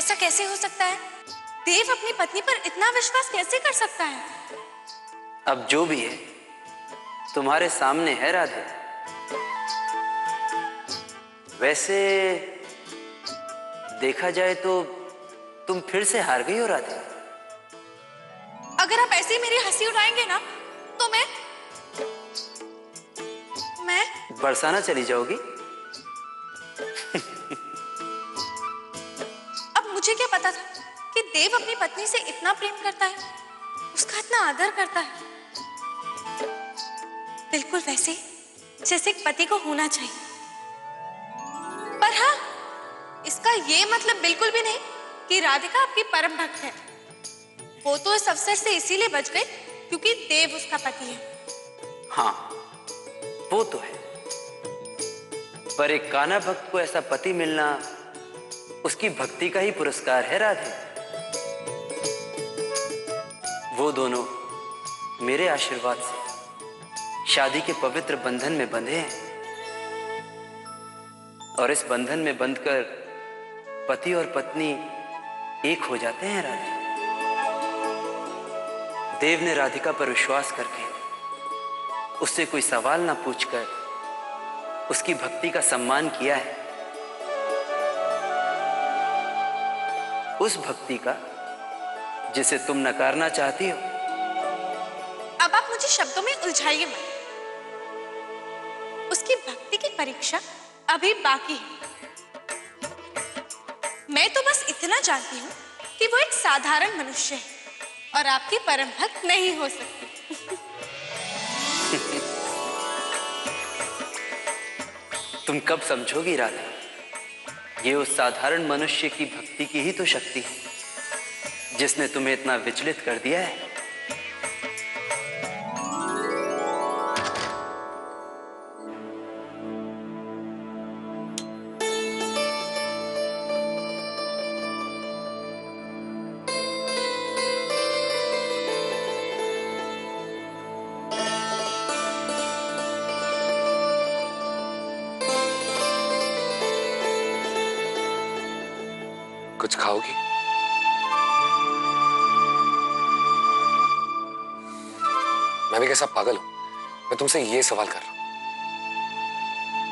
ऐसा कैसे हो सकता है? देव अपनी पत्नी पर इतना विश्वास कैसे कर सकता है? अब जो भी है तुम्हारे सामने है राधे। वैसे देखा जाए तो तुम फिर से हार गई हो राधे। अगर आप ऐसे ही मेरी हंसी उड़ाएंगे ना तो मैं बरसाना चली जाओगी। अब मुझे क्या पता था कि देव अपनी पत्नी से इतना प्रेम करता है, उसका इतना आदर करता है, बिल्कुल वैसे जैसे एक पति को होना चाहिए। पर हाँ, इसका ये मतलब बिल्कुल भी नहीं कि राधिका आपकी परम भक्त है। वो तो इस अवसर से इसीलिए बच गई क्योंकि देव उसका पति है। हाँ, वो तो है, पर एक कान्हा भक्त को ऐसा पति मिलना उसकी भक्ति का ही पुरस्कार है राधे। वो दोनों मेरे आशीर्वाद से शादी के पवित्र बंधन में बंधे हैं और इस बंधन में बंधकर पति और पत्नी एक हो जाते हैं राधे। देव ने राधिका पर विश्वास करके उससे कोई सवाल ना पूछकर उसकी भक्ति का सम्मान किया है। उस भक्ति का जिसे तुम नकारना चाहती हो। अब आप मुझे शब्दों में उलझाइए मत। उसकी भक्ति की परीक्षा अभी बाकी है। मैं तो बस इतना जानती हूँ कि वो एक साधारण मनुष्य है और आपकी परम भक्त नहीं हो सकती। तुम कब समझोगी राधा, ये उस साधारण मनुष्य की भक्ति की ही तो शक्ति है जिसने तुम्हें इतना विचलित कर दिया है। कुछ खाओगी? मैं भी कैसा पागल हूं, मैं तुमसे ये सवाल कर रहा हूं।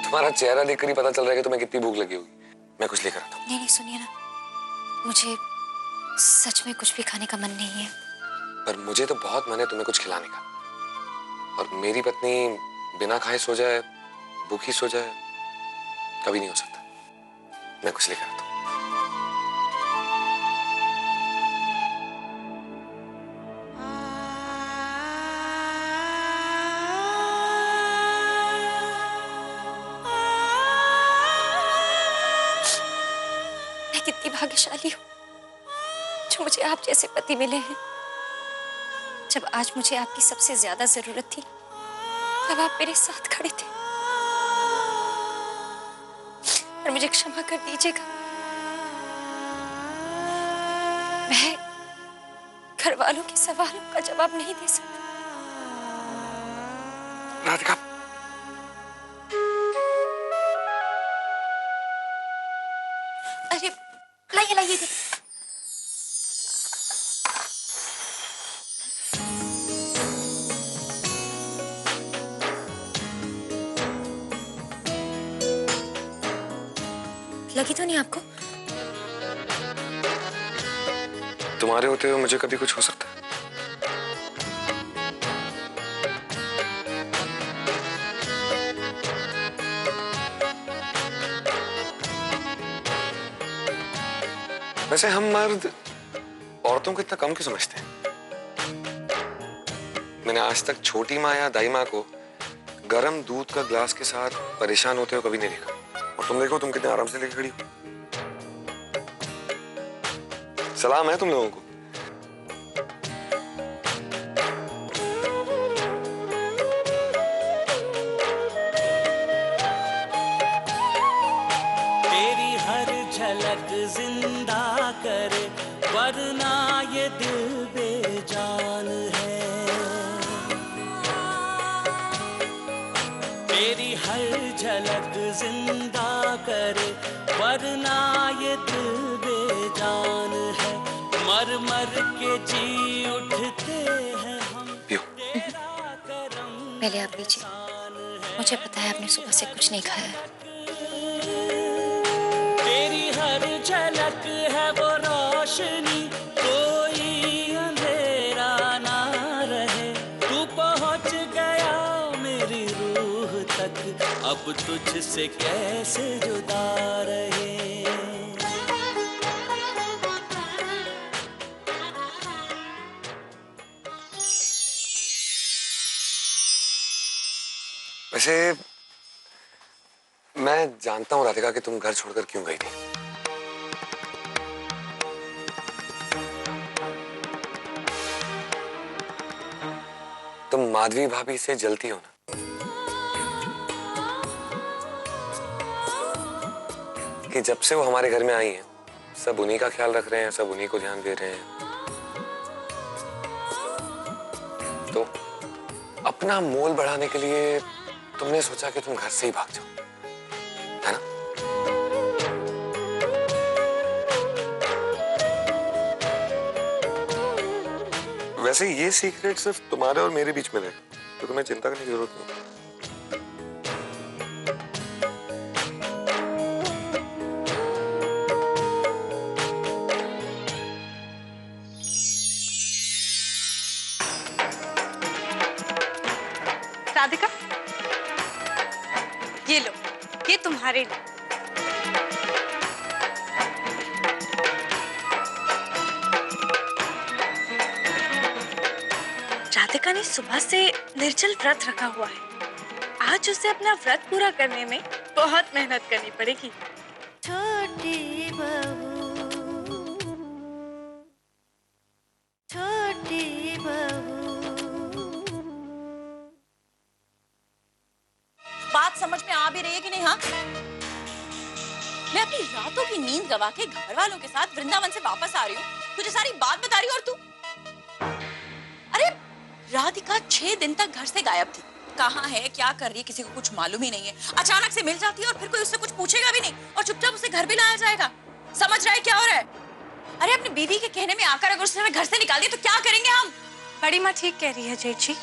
तुम्हारा चेहरा देखकर ही पता चल रहा है कि तुम्हें कितनी भूख लगी होगी। मैं कुछ लेकर आता हूं। नहीं सुनिए ना, मुझे सच में कुछ भी खाने का मन नहीं है। पर मुझे तो बहुत मन है तुम्हें कुछ खिलाने का। और मेरी पत्नी बिना खाए सो जाए, भूखी सो जाए, कभी नहीं हो सकता। मैं कुछ लेकर आता हूं। कितनी भाग्यशाली हूँ जो मुझे आप जैसे पति मिले हैं। जब आज मुझे आपकी सबसे ज्यादा जरूरत थी तब आप मेरे साथ खड़े थे। और मुझे क्षमा कर दीजिएगा, मैं घर वालों के सवालों का जवाब नहीं दे सकती। राधिका, अरे लाइए लाइए देखिए। लगी तो नहीं आपको? तुम्हारे होते हुए मुझे कभी कुछ हो सकता है? वैसे हम मर्द औरतों को इतना कम क्यों समझते हैं? मैंने आज तक छोटी माँ या दाई माँ को गर्म दूध का ग्लास के साथ परेशान होते हुए कभी नहीं देखा। और तुम देखो, तुम कितने आराम से लेके खड़ी हो। सलाम है तुम लोगों को। तेरी हर झलक जिंदा करे वरना ये दिल बेजान है। तेरी हर झलक जिंदा करे, वरना ये दिल बेजान है। मर मर के जी उठते हैं हम, पियो। तेरा करम पहले आप लीजिए, मुझे पता है आपने सुबह से कुछ नहीं खाया है। तेरी हर झलक है वो रोशनी, कोई अंधेरा ना रहे। तू पहुंच गया मेरी रूह तक, अब तुझसे कैसे जुदा रहे। वैसे मैं जानता हूँ राधिका कि तुम घर छोड़कर क्यों गई थी। तुम माधवी भाभी से जलती हो ना, कि जब से वो हमारे घर में आई हैं, सब उन्हीं का ख्याल रख रहे हैं, सब उन्हीं को ध्यान दे रहे हैं। तो अपना मोल बढ़ाने के लिए तुमने सोचा कि तुम घर से ही भाग जाओ, है ना? वैसे ये सीक्रेट सिर्फ तुम्हारे और मेरे बीच में रहे, तो तुम्हें चिंता करने की जरूरत नहीं। राधिका, ये लो, ये तुम्हारे लिए। राधिका ने सुबह से निर्जल व्रत रखा हुआ है। आज उसे अपना व्रत पूरा करने में बहुत मेहनत करनी पड़ेगी। छोटी बहू, छोटी बहू। बात समझ में आ भी रही है कि नहीं? हाँ, मैं अपनी रातों की नींद गवा के घर वालों के साथ वृंदावन से वापस आ रही हूँ, तुझे सारी बात बता रही हूँ, और तू? अरे राधिका 6 दिन तक घर से गायब थी। कहाँ है, क्या कर रही है, किसी को कुछ मालूम ही नहीं है। अचानक से मिल जाती है और फिर कोई उससे कुछ पूछेगा भी नहीं, और चुपचाप उसे घर भी लाया जाएगा। समझ रहा है क्या हो रहा है? अरे अपनी बीवी के कहने में आकर अगर उसने हमें घर से निकाल दिया तो क्या करेंगे हम? बड़ी माँ ठीक कह रही है जेठ जी।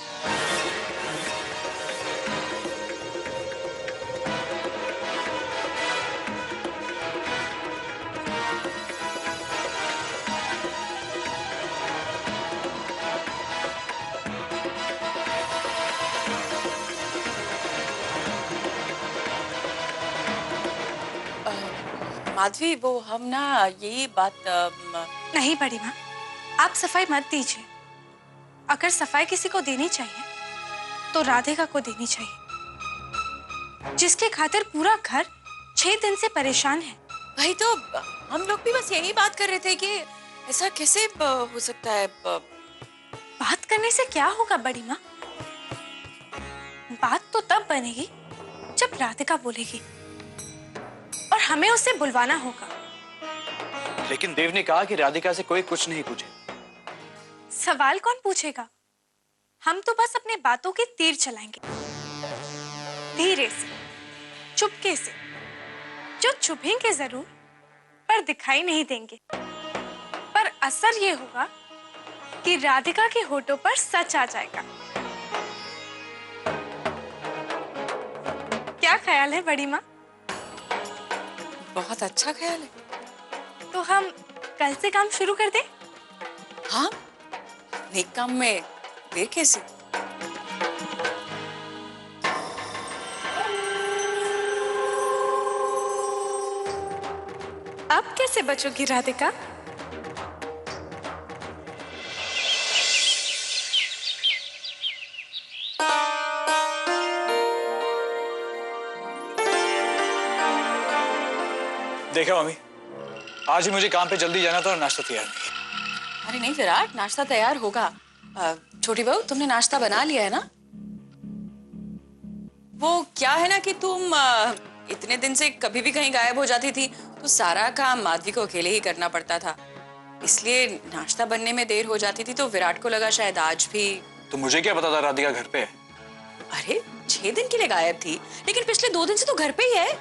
माधवी, वो हम ना ये बात नहीं बड़ी माँ, आप सफाई मत दीजिए। अगर सफाई किसी को देनी चाहिए तो राधिका को देनी चाहिए, जिसके खातिर पूरा घर 6 दिन से परेशान है। भाई तो हम लोग भी बस यही बात कर रहे थे कि ऐसा कैसे हो सकता है। बात करने से क्या होगा बड़ी माँ? बात तो तब बनेगी जब राधिका बोलेगी, और हमें उसे बुलवाना होगा। लेकिन देव ने कहा कि राधिका से कोई कुछ नहीं पूछे। सवाल कौन पूछेगा? हम तो बस अपने बातों के तीर चलाएंगे, धीरे से, चुपके से, जो चुभेंगे जरूर पर दिखाई नहीं देंगे। पर असर ये होगा कि राधिका के होठों पर सच आ जाएगा। क्या ख्याल है बड़ी माँ? बहुत अच्छा ख्याल है। तो हम कल से काम शुरू कर दें? हाँ, नेक काम में देर कैसे? अब कैसे बचोगी राधिका? देखा मम्मी, आज ही मुझे काम पे जल्दी जाना था और नाश्ता तैयार नहीं। अरे नहीं विराट, नाश्ता तैयार होगा। छोटी बहू, तुमने नाश्ता बना लिया है ना? वो क्या है ना कि तुम इतने दिन से कभी भी कहीं गायब हो जाती थी, तो सारा काम माधवी को अकेले ही करना पड़ता था, इसलिए नाश्ता बनने में देर हो जाती थी। तो विराट को लगा शायद आज भी। तो मुझे क्या पता था राधिका घर पे है? अरे 6 दिन के लिए गायब थी, लेकिन पिछले 2 दिन से तो घर पे ही है।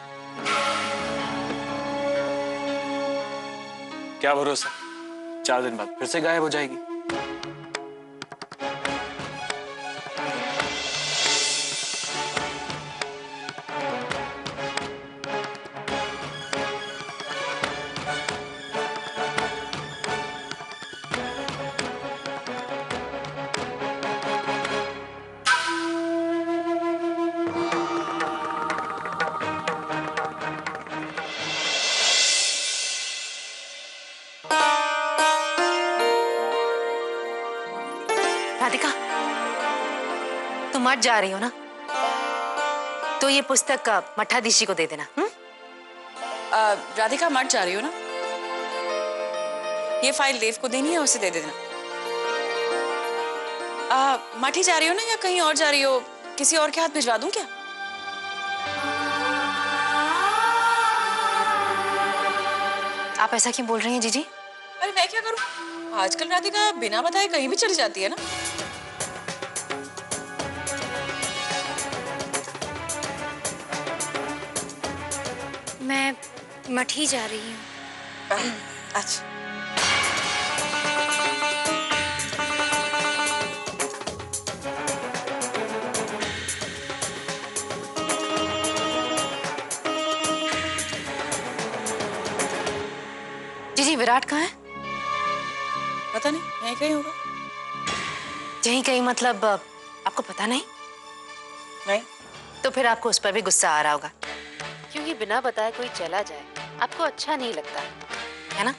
क्या भरोसा 4 दिन बाद फिर से गायब हो जाएगी। राधिका, तुम मठ जा रही हो ना, तो ये पुस्तक मठाधीशी को दे देना। राधिका मठ जा रही हो ना, ये फाइल देव को देनी है, उसे दे देना। मठ ही जा रही हो ना या कहीं और जा रही हो? किसी और के हाथ भिजवा दूं क्या? आप ऐसा क्यों बोल रही हैं जीजी? अरे मैं क्या करूं, आजकल राधिका बिना बताए कहीं भी चली जाती है ना। मैं मठ ही जा रही हूँ। अच्छा, जीजी विराट कहाँ है? पता नहीं, यहीं कहीं होगा। यहीं कहीं मतलब आपको पता नहीं? नहीं। तो फिर आपको उस पर भी गुस्सा आ रहा होगा, क्योंकि बिना बताए कोई चला जाए आपको अच्छा नहीं लगता, है ना?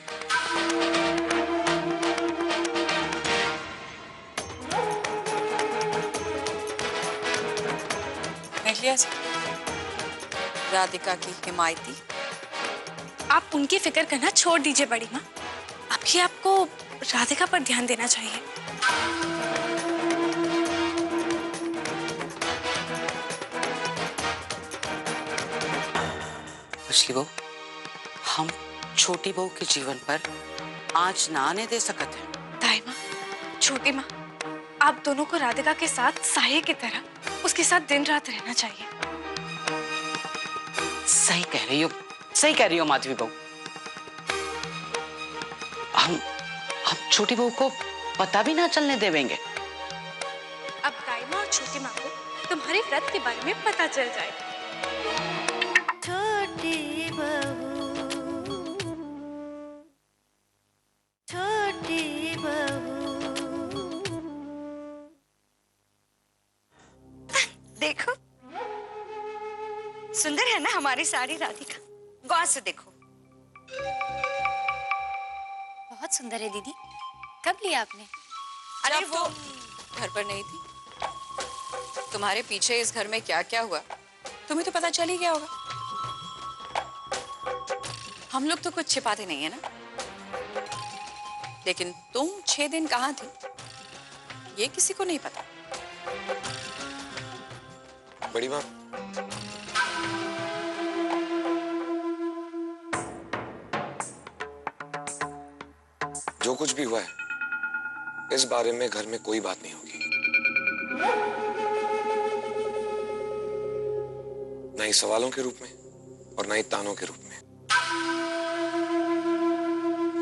देख लिया राधिका की हिमायती। आप उनकी फिक्र करना छोड़ दीजिए बड़ी माँ, अभी आपको राधिका पर ध्यान देना चाहिए। पिछली बहू, हम छोटी बहू के जीवन पर आँच ना आने दे सकते हैं। दाई माँ, छोटी माँ, आप दोनों को राधिका के साथ साये की तरह उसके साथ दिन रात रहना चाहिए। सही कह रही हो, सही कह रही हो माधवी बहू। हम छोटी बहू को पता भी ना चलने देवेंगे। अब दाई माँ और छोटी माँ को तुम्हारे व्रत के बारे में पता चल जाएगा। छोटी बहू, छोटी बहू। देखो, सुंदर है ना हमारी साड़ी राधिका? गौर से देखो। बहुत सुंदर है दीदी। कब लिया आपने? अरे वो घर पर नहीं थी। तुम्हारे पीछे इस घर में क्या क्या हुआ तुम्हें तो पता चल ही गया होगा। हम लोग तो कुछ छिपाते नहीं है ना, लेकिन तुम 6 दिन कहाँ थी ये किसी को नहीं पता। बड़ी माँ, जो कुछ भी हुआ है इस बारे में घर में कोई बात नहीं होगी, ना ही सवालों के रूप में और ना ही तानों के रूप में।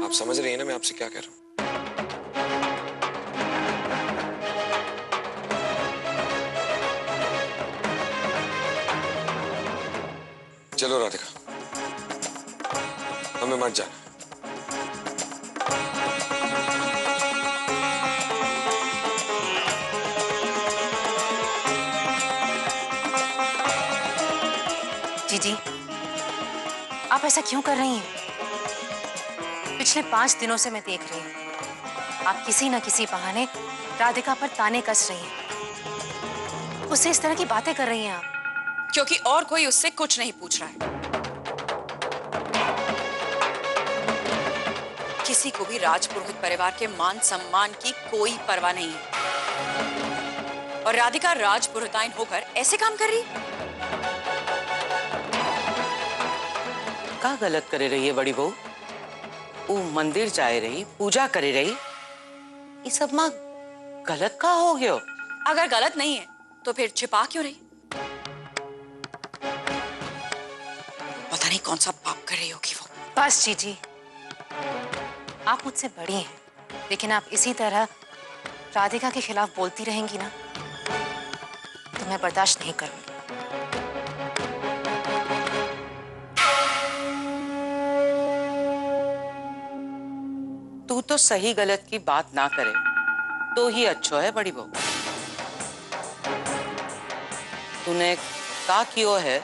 आप समझ रही हैं ना मैं आपसे क्या कह रहा हूं? चलो राधिका, हमें मत जाना। जीजी, आप ऐसा क्यों कर रही हैं? पिछले 5 दिनों से मैं देख रही हूँ आप किसी न किसी बहाने राधिका पर ताने कस रही हैं, उससे इस तरह की बातें कर रही हैं आप। क्योंकि और कोई उससे कुछ नहीं पूछ रहा है। किसी को भी राजपुरोहित परिवार के मान सम्मान की कोई परवाह नहीं है, और राधिका राजपुरोहिताइन होकर ऐसे काम कर रही। का गलत करे रही है बड़ी बहू? वो मंदिर जाए रही, पूजा करे रही, ये सब माँ गलत का हो गयो? अगर गलत नहीं है तो फिर छिपा क्यों रही? पता नहीं कौन सा पाप कर रही होगी वो। बस जीजी, आप मुझसे बड़ी हैं, लेकिन आप इसी तरह राधिका के खिलाफ बोलती रहेंगी ना तो मैं बर्दाश्त नहीं करूंगी। तू तो सही गलत की बात ना करे तो ही अच्छो है बड़ी बहू। तूने का कियो है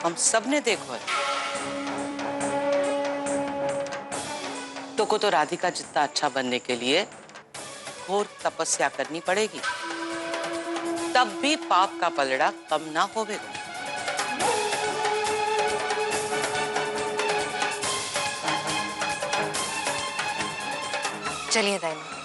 हम सब ने देखो है। तो को तो राधिका जितना अच्छा बनने के लिए घोर तपस्या करनी पड़ेगी, तब भी पाप का पलड़ा कम ना होवेगा। चलिए दाई माँ।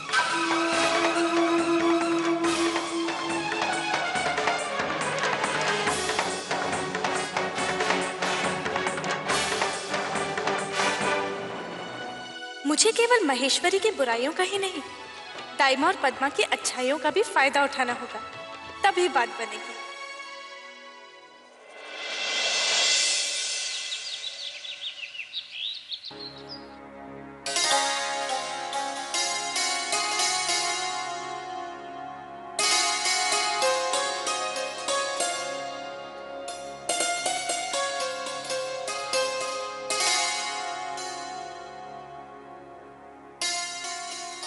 मुझे केवल महेश्वरी की बुराइयों का ही नहीं, दाइमा और पद्मा की अच्छाइयों का भी फायदा उठाना होगा, तभी बात बनेगी।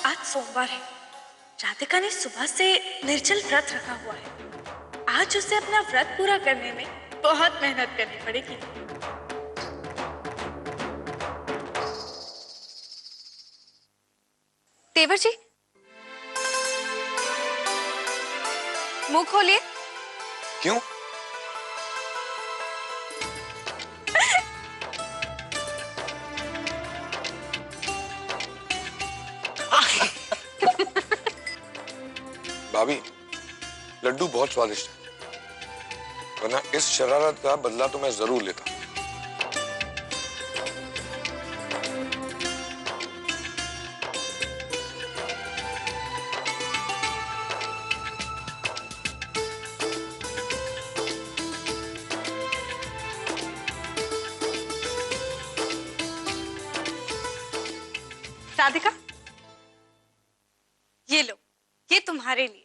आज सोमवार है। राधिका ने सुबह से निर्जल व्रत रखा हुआ है। आज उसे अपना व्रत पूरा करने में बहुत मेहनत करनी पड़ेगी। देवर जी, मुंह खोलिए। क्यों? भाभी, लड्डू बहुत स्वादिष्ट है, वरना इस शरारत का बदला तो मैं जरूर लेता। राधिका, ये लो, ये तुम्हारे लिए।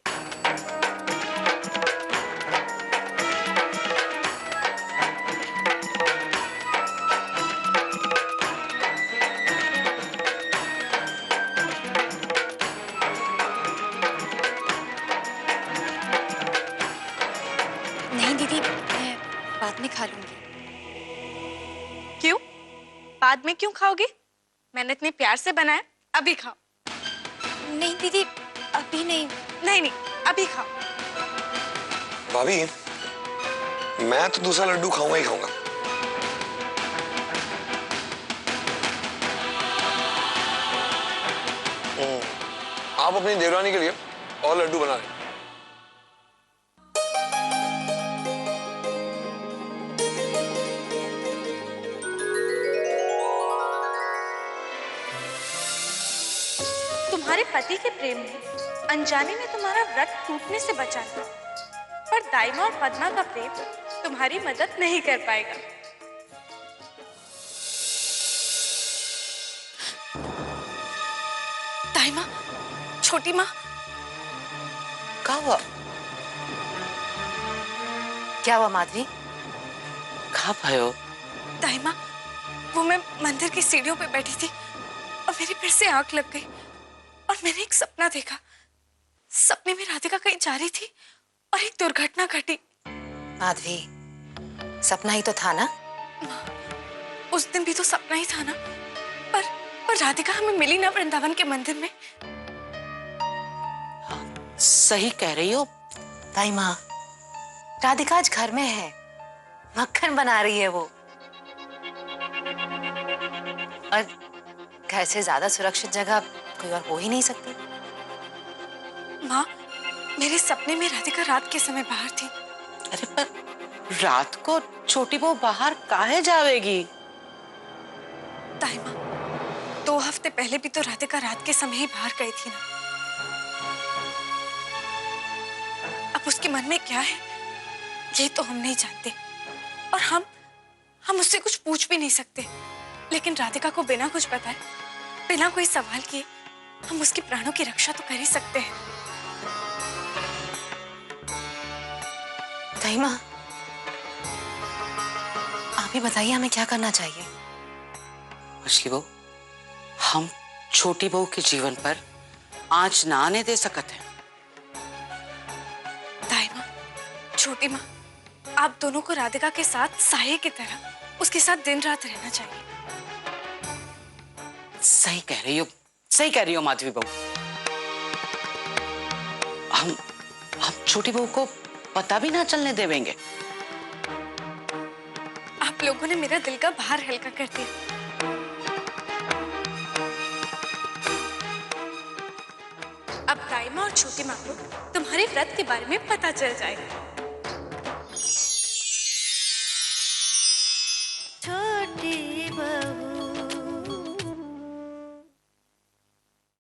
नहीं दीदी, मैं बाद में खा लूंगी। क्यों? बाद में क्यों खाओगे? मैंने इतने प्यार से बनाया, अभी खाओ। नहीं दीदी, अभी नहीं। नहीं नहीं, अभी खाओ। भाभी, मैं तो दूसरा लड्डू खाऊंगा ही खाऊंगा। आप अपनी देवरानी के लिए और लड्डू बना लें। तुम्हारे पति के प्रेम में अनजाने में तुम्हारा व्रत टूटने से बचा था, पर दाइमा और पद्मा का प्रेम तुम्हारी मदद नहीं कर पाएगा। दाइमा, छोटी माँ, क्या हुआ? क्या हुआ माधवी? कहाँ भयो? दाइमा, वो मैं मंदिर की सीढ़ियों पे बैठी थी और मेरी फिर से आंख लग गई और मैंने एक सपना देखा। सपने में राधिका कहीं जा रही थी और एक दुर्घटना घटी। माधवी, सपना ही तो था ना? उस दिन भी तो सपना ही था ना, पर राधिका हमें मिली ना वृंदावन के मंदिर में। सही कह रही हो। दाई माँ, राधिका आज घर में है, मक्खन बना रही है वो। और घर से ज्यादा सुरक्षित जगह कोई और हो ही नहीं सकती। माँ, मेरे सपने में राधिका रात के समय बाहर थी। अरे पर रात को छोटी बहू बाहर काहे जावेगी? दाई माँ, 2 हफ्ते पहले भी तो राधिका रात के समय ही बाहर गई थी ना। अब उसके मन में क्या है ये तो हम नहीं जानते, और हम उससे कुछ पूछ भी नहीं सकते। लेकिन राधिका को बिना कुछ बताए, बिना कोई सवाल किए हम उसके प्राणों की रक्षा तो कर ही सकते हैं। दाई माँ, आप ही बताइए हमें क्या करना चाहिए। मछली बहू, हम छोटी बहू के जीवन पर आंच ना आने दे सकते हैं। दाई माँ, छोटी माँ, आप दोनों को राधिका के साथ साये की तरह उसके साथ दिन रात रहना चाहिए। सही कह रही हो, सही कह रही हो माधवी बहू। हम छोटी बहू को पता भी ना चलने देवेंगे। आप लोगों ने मेरा दिल का भार हल्का कर दिया। अब दाई माँ और छोटी माँ को तुम्हारे व्रत के बारे में पता चल जाएगा।